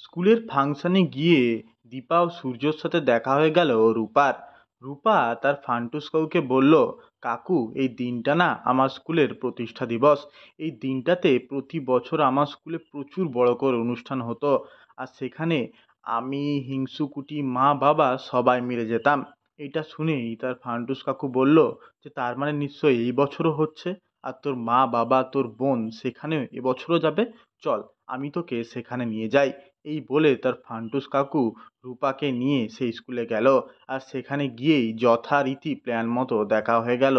স্কুলের ফাংশনে গিয়ে দীপা ও সূর্যর সাথে দেখা হয়ে গেল রূপার। রূপা তার ফান্টুস কাকুকে বলল, কাকু এই দিনটা না আমার স্কুলের প্রতিষ্ঠা দিবস। এই দিনটাতে প্রতি বছর আমার স্কুলে প্রচুর বড় করে অনুষ্ঠান হতো, আর সেখানে আমি, হিংসুকুটি, মা, বাবা সবাই মিলে যেতাম। এটা শুনেই তার ফান্টুস কাকু বলল যে তার মানে নিশ্চয়ই এই বছরও হচ্ছে, আর তোর মা, বাবা, তোর বোন সেখানে এবছরও যাবে। চল, আমি তোকে সেখানে নিয়ে যাই। এই বলে তার ফান্টুস কাকু রূপাকে নিয়ে সেই স্কুলে গেল। আর সেখানে গিয়েই যথারীতি প্ল্যান মতো দেখা হয়ে গেল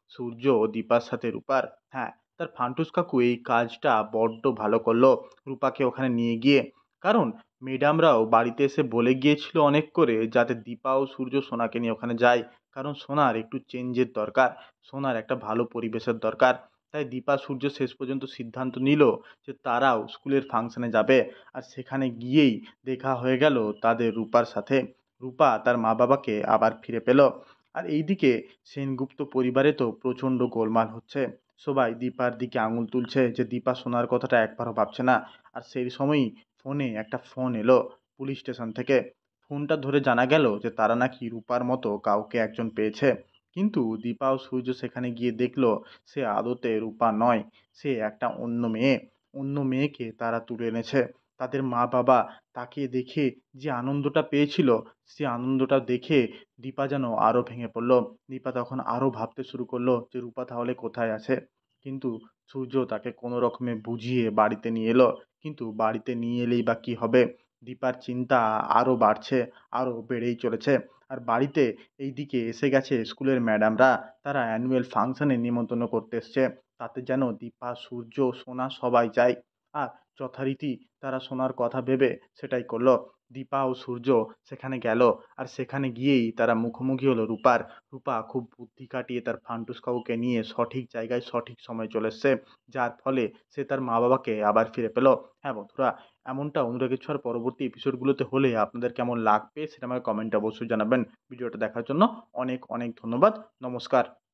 সূর্য ও দীপার সাথে রূপার। হ্যাঁ, তার ফান্টুস কাকু এই কাজটা বড্ড ভালো করলো রূপাকে ওখানে নিয়ে গিয়ে। কারণ ম্যাডামরাও বাড়িতে এসে বলে গিয়েছিল অনেক করে যাতে দীপা ও সূর্য সোনাকে নিয়ে ওখানে যায়। কারণ সোনার একটু চেঞ্জের দরকার, সোনার একটা ভালো পরিবেশের দরকার। তাই দীপা সূর্য শেষ পর্যন্ত সিদ্ধান্ত নিল যে তারাও স্কুলের ফাংশনে যাবে। আর সেখানে গিয়েই দেখা হয়ে গেল তাদের রূপার সাথে। রূপা তার মা বাবাকে আবার ফিরে পেল। আর এইদিকে সেনগুপ্ত পরিবারে তো প্রচণ্ড গোলমাল হচ্ছে। সবাই দীপার দিকে আঙুল তুলছে যে দীপা শোনার কথাটা একবারও ভাবছে না। আর সেই সময়ই ফোনে একটা ফোন এলো পুলিশ স্টেশন থেকে। ফোনটা ধরে জানা গেল যে তারা নাকি রূপার মতো কাউকে একজন পেয়েছে। কিন্তু দীপা ও সূর্য সেখানে গিয়ে দেখলো সে আদতে রূপা নয়, সে একটা অন্য মেয়ে। অন্য মেয়েকে তারা তুলে এনেছে। তাদের মা বাবা তাকে দেখে যে আনন্দটা পেয়েছিল, সে আনন্দটা দেখে দীপা যেন আরও ভেঙে পড়ল। দীপা তখন আরও ভাবতে শুরু করলো যে রূপা তাহলে কোথায় আছে। কিন্তু সূর্য তাকে কোনো রকমে বুঝিয়ে বাড়িতে নিয়ে এলো। কিন্তু বাড়িতে নিয়ে এলেই বা কী হবে? দীপার চিন্তা আরও বাড়ছে, আরও বেড়েই চলেছে। আর বাড়িতে এইদিকে এসে গেছে স্কুলের ম্যাডামরা। তারা অ্যানুয়াল ফাংশনে নিমন্ত্রণ করতে এসছে। তাতে যেন দীপা, সূর্য, সোনা সবাই যায়। আর যথারীতি তারা সোনার কথা ভেবে সেটাই করলো। দীপা ও সূর্য সেখানে গেল। আর সেখানে গিয়েই তারা মুখোমুখি হলো রূপার। রূপা খুব বুদ্ধি খাটিয়ে তার ফান্টুস কাকুকে নিয়ে সঠিক জায়গায় সঠিক সময়ে চলে এসছে, যার ফলে সে তার মা বাবাকে আবার ফিরে পেল। হ্যাঁ বন্ধুরা, এমনটা অনুরাগের ছোঁয়ার পরবর্তী এপিসোডগুলোতে হলে আপনাদের কেমন লাগবে সেটা আমাকে কমেন্টে অবশ্যই জানাবেন। ভিডিওটা দেখার জন্য অনেক অনেক ধন্যবাদ। নমস্কার।